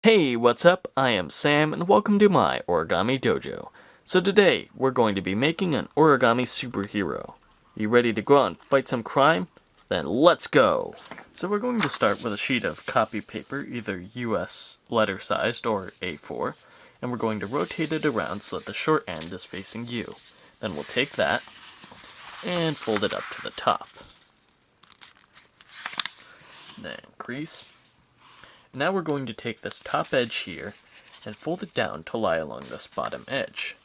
Hey, what's up? I am Sam, and welcome to my Origami Dojo. So today, we're going to be making an origami superhero. You ready to go out and fight some crime? Then let's go! So we're going to start with a sheet of copy paper, either US letter sized or A4, and we're going to rotate it around so that the short end is facing you. Then we'll take that and fold it up to the top. Then crease. Now we're going to take this top edge here and fold it down to lie along this bottom edge.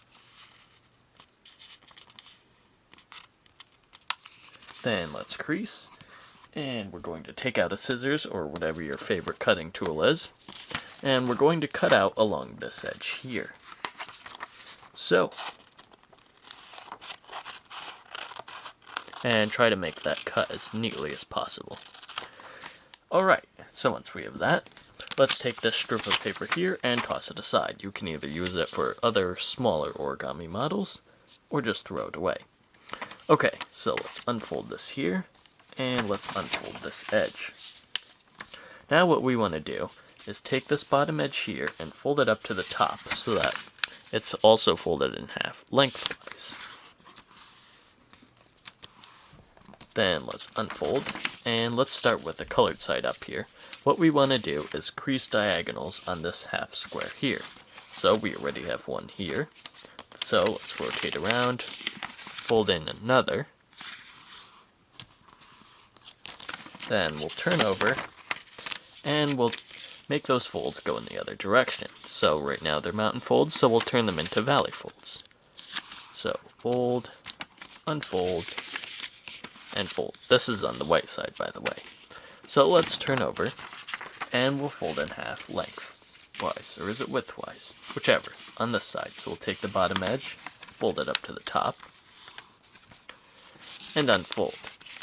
Then let's crease, and we're going to take out a scissors or whatever your favorite cutting tool is, and we're going to cut out along this edge here. So, and try to make that cut as neatly as possible. Alright, so once we have that, let's take this strip of paper here and toss it aside. You can either use it for other smaller origami models, or just throw it away. Okay, so let's unfold this here, and let's unfold this edge. Now what we want to do is take this bottom edge here and fold it up to the top so that it's also folded in half lengthwise. Then let's unfold, and let's start with the colored side up here. What we want to do is crease diagonals on this half square here. So we already have one here. So let's rotate around, fold in another. Then we'll turn over, and we'll make those folds go in the other direction. So right now they're mountain folds, so we'll turn them into valley folds. So fold, unfold, and fold. This is on the white side, by the way. So let's turn over, and we'll fold in half lengthwise, or is it widthwise? Whichever, on this side. So we'll take the bottom edge, fold it up to the top, and unfold.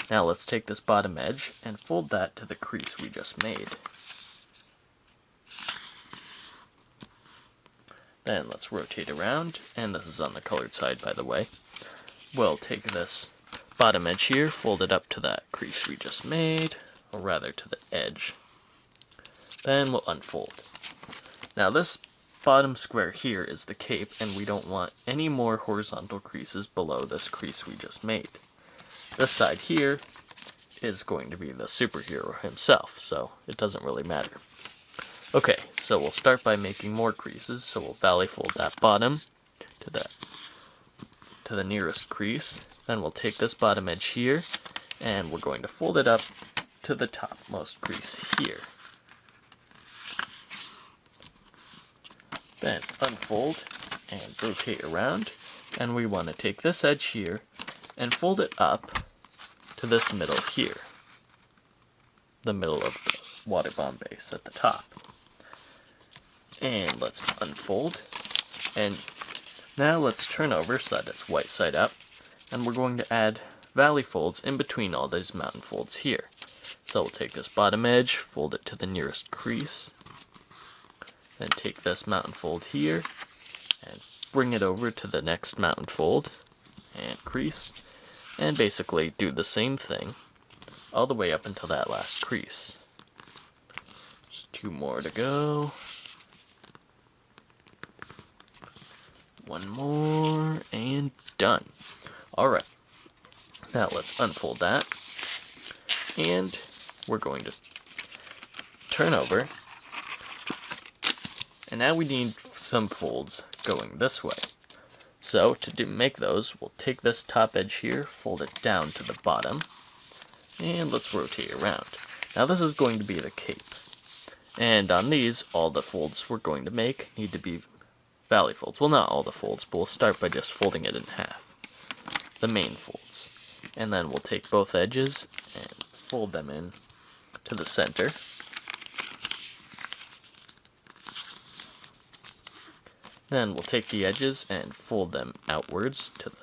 Now let's take this bottom edge and fold that to the crease we just made. Then let's rotate around, and this is on the colored side, by the way. We'll take this bottom edge here, fold it up to that crease we just made, or rather to the edge. Then we'll unfold. Now this bottom square here is the cape, and we don't want any more horizontal creases below this crease we just made. This side here is going to be the superhero himself, so it doesn't really matter. Okay, so we'll start by making more creases, so we'll valley fold that bottom to the nearest crease. Then we'll take this bottom edge here, and we're going to fold it up to the topmost crease here. Then unfold and rotate around, and we want to take this edge here and fold it up to this middle here. The middle of the water bomb base at the top. And let's unfold, and now let's turn over so that it's white side up, and we're going to add valley folds in between all these mountain folds here. So we'll take this bottom edge, fold it to the nearest crease, then take this mountain fold here, and bring it over to the next mountain fold, and crease, and basically do the same thing all the way up until that last crease. Just two more to go. One more, and done. Alright, now let's unfold that, and we're going to turn over, and now we need some folds going this way. So to make those, we'll take this top edge here, fold it down to the bottom, and let's rotate around. Now this is going to be the cape, and on these, all the folds we're going to make need to be valley folds. Well, not all the folds, but we'll start by just folding it in half. The main folds. And then we'll take both edges and fold them in to the center. Then we'll take the edges and fold them outwards to the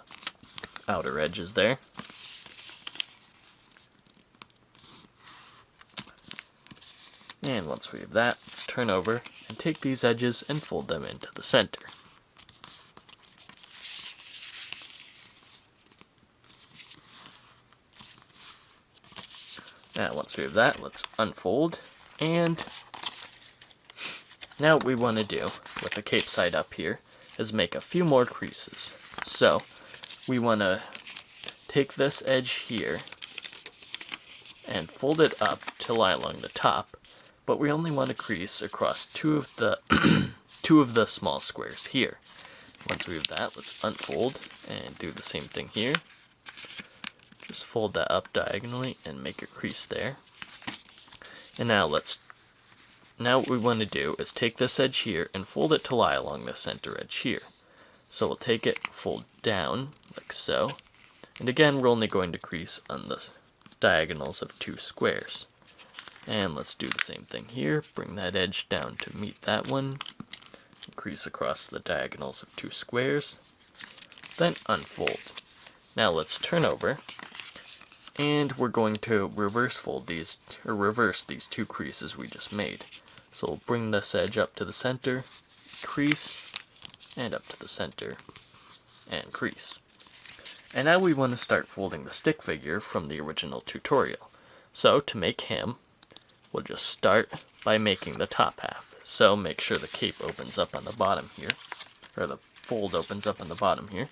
outer edges there. And once we have that, let's turn over and take these edges and fold them into the center. Now once we have that, let's unfold and Now what we want to do with the cape side up here is make a few more creases. So we want to take this edge here and fold it up to lie along the top, but we only want to crease across two of the small squares here. Once we have that, let's unfold and do the same thing here. Just fold that up diagonally and make a crease there. And now what we want to do is take this edge here and fold it to lie along the center edge here. So we'll take it, fold down like so, and again we're only going to crease on the diagonals of two squares. And let's do the same thing here, bring that edge down to meet that one, crease across the diagonals of two squares, then unfold. Now let's turn over, and we're going to reverse these two creases we just made. So we'll bring this edge up to the center, crease, and up to the center, and crease. And now we want to start folding the stick figure from the original tutorial. So to make him, we'll just start by making the top half. So make sure the cape opens up on the bottom here, or the fold opens up on the bottom here.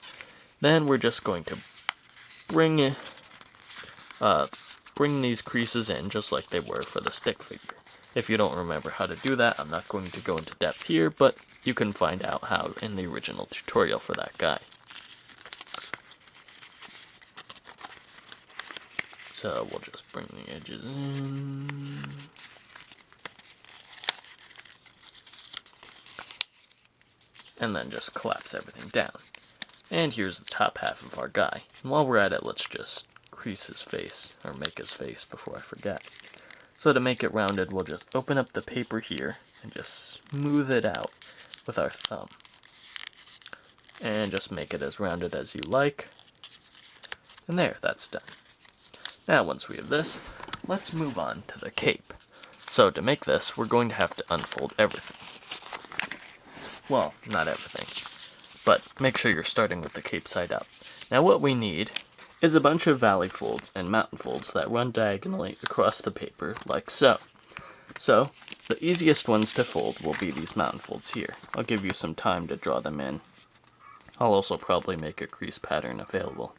Then we're just going to bring these creases in just like they were for the stick figure. If you don't remember how to do that, I'm not going to go into depth here, but you can find out how in the original tutorial for that guy. So we'll just bring the edges in. And then just collapse everything down. And here's the top half of our guy. And while we're at it, let's just crease his face, or make his face before I forget. So to make it rounded, we'll just open up the paper here and just smooth it out with our thumb. And just make it as rounded as you like. And there, that's done. Now once we have this, let's move on to the cape. So to make this, we're going to have to unfold everything. Well, not everything, but make sure you're starting with the cape side up. Now what we need is a bunch of valley folds and mountain folds that run diagonally across the paper like so. So, the easiest ones to fold will be these mountain folds here. I'll give you some time to draw them in. I'll also probably make a crease pattern available.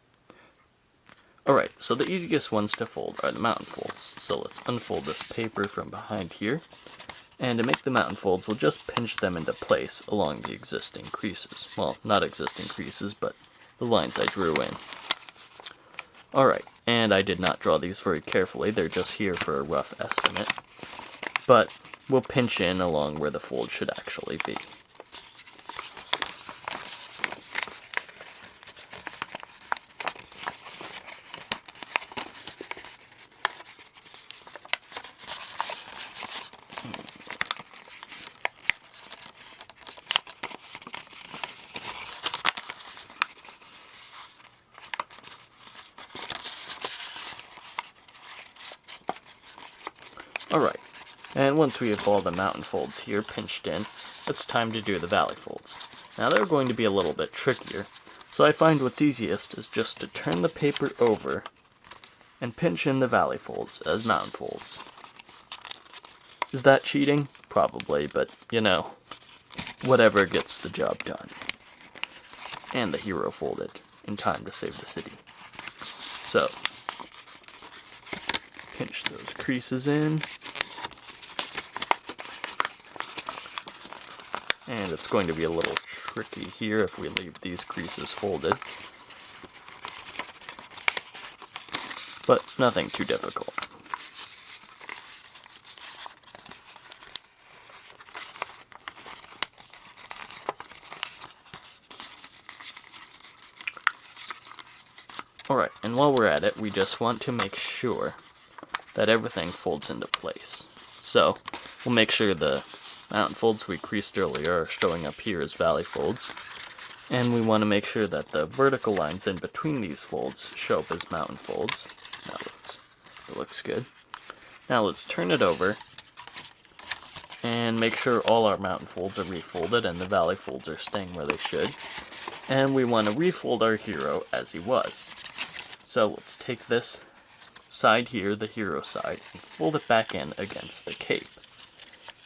Alright, so the easiest ones to fold are the mountain folds. So let's unfold this paper from behind here. And to make the mountain folds, we'll just pinch them into place along the existing creases. Well, not existing creases, but the lines I drew in. Alright, and I did not draw these very carefully, they're just here for a rough estimate. But we'll pinch in along where the fold should actually be. Alright, and once we have all the mountain folds here pinched in, it's time to do the valley folds. Now they're going to be a little bit trickier, so I find what's easiest is just to turn the paper over and pinch in the valley folds as mountain folds. Is that cheating? Probably, but you know, whatever gets the job done. And the hero folded in time to save the city. So, pinch those creases in. And it's going to be a little tricky here if we leave these creases folded. But nothing too difficult. Alright, and while we're at it, we just want to make sure that everything folds into place. So, we'll make sure the mountain folds we creased earlier are showing up here as valley folds. And we want to make sure that the vertical lines in between these folds show up as mountain folds. Now it looks good. Now let's turn it over and make sure all our mountain folds are refolded and the valley folds are staying where they should. And we want to refold our hero as he was. So let's take this side here, the hero side, and fold it back in against the cape.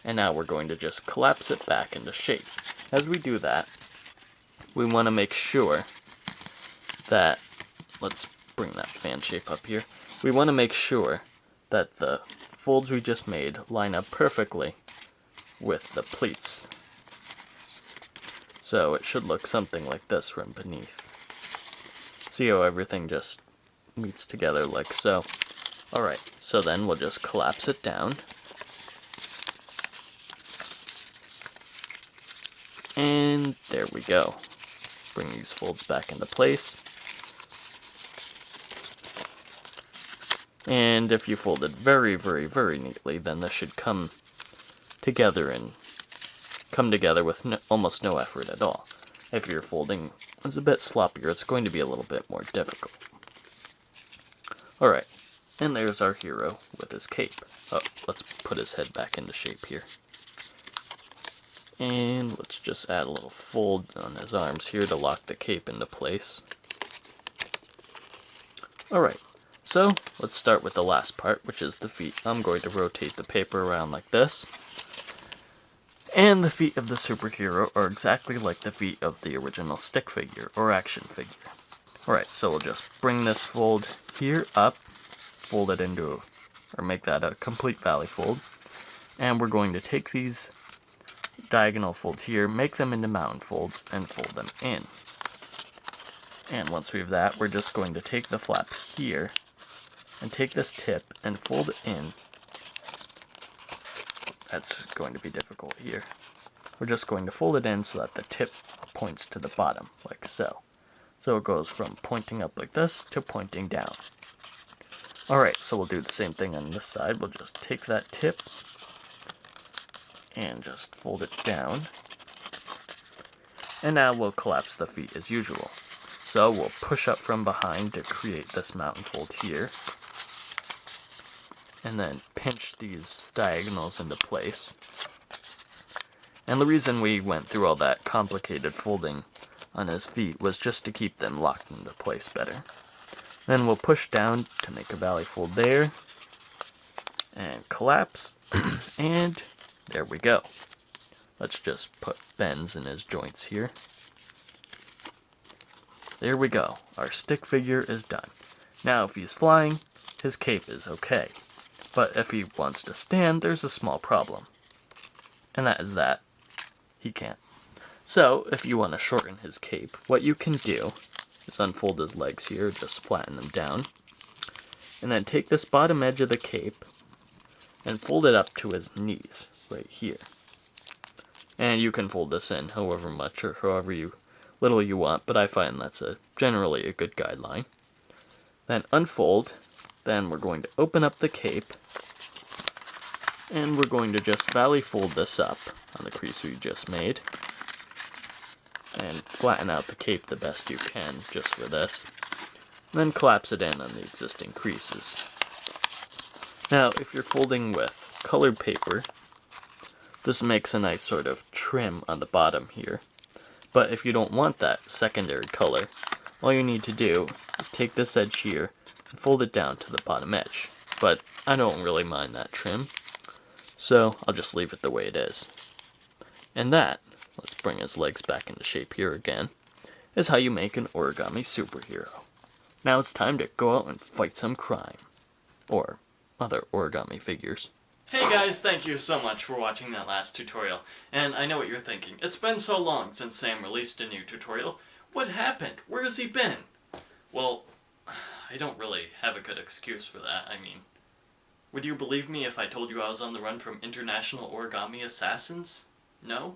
And now we're going to just collapse it back into shape. As we do that, we want to make sure that, let's bring that fan shape up here. We want to make sure that the folds we just made line up perfectly with the pleats. So it should look something like this from beneath. See how everything just meets together like so. Alright, so then we'll just collapse it down. And there we go. Bring these folds back into place. And if you fold it very, very, very neatly, then this should come together with almost no effort at all. If your folding is a bit sloppier, it's going to be a little bit more difficult. Alright, and there's our hero with his cape. Oh, let's put his head back into shape here. And let's just add a little fold on his arms here to lock the cape into place. Alright, so let's start with the last part, which is the feet. I'm going to rotate the paper around like this. And the feet of the superhero are exactly like the feet of the original stick figure or action figure. Alright, so we'll just bring this fold here up, fold it into, or make that a complete valley fold. And we're going to take these diagonal folds here, make them into mountain folds, and fold them in. And once we have that, we're just going to take the flap here, and take this tip and fold it in. That's going to be difficult here. We're just going to fold it in so that the tip points to the bottom, like so. So it goes from pointing up like this to pointing down. Alright, so we'll do the same thing on this side. We'll just take that tip and just fold it down. And now we'll collapse the feet as usual. So we'll push up from behind to create this mountain fold here. And then pinch these diagonals into place. And the reason we went through all that complicated folding on his feet was just to keep them locked into place better. Then we'll push down to make a valley fold there. And collapse. And there we go. Let's just put bends in his joints here. There we go. Our stick figure is done. Now if he's flying, his cape is okay. But if he wants to stand, there's a small problem. And that is that he can't. So, if you want to shorten his cape, what you can do is unfold his legs here, just flatten them down. And then take this bottom edge of the cape and fold it up to his knees, right here. And you can fold this in however much or however little you want, but I find that's generally a good guideline. Then unfold. Then we're going to open up the cape, and we're going to just valley fold this up on the crease we just made, and flatten out the cape the best you can just for this. Then collapse it in on the existing creases. Now, if you're folding with colored paper, this makes a nice sort of trim on the bottom here. But if you don't want that secondary color, all you need to do is take this edge here and fold it down to the bottom edge. But I don't really mind that trim, so I'll just leave it the way it is. And that, let's bring his legs back into shape here again, is how you make an origami superhero. Now it's time to go out and fight some crime. Or other origami figures. Hey guys, thank you so much for watching that last tutorial. And I know what you're thinking. It's been so long since Sam released a new tutorial. What happened? Where has he been? Well, I don't really have a good excuse for that. I mean, would you believe me if I told you I was on the run from international origami assassins? No?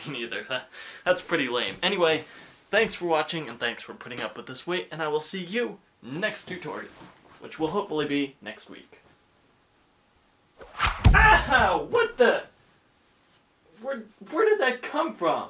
Me neither. That's pretty lame. Anyway, thanks for watching and thanks for putting up with this wait, and I will see you next tutorial, which will hopefully be next week. Ah! What the? Where did that come from?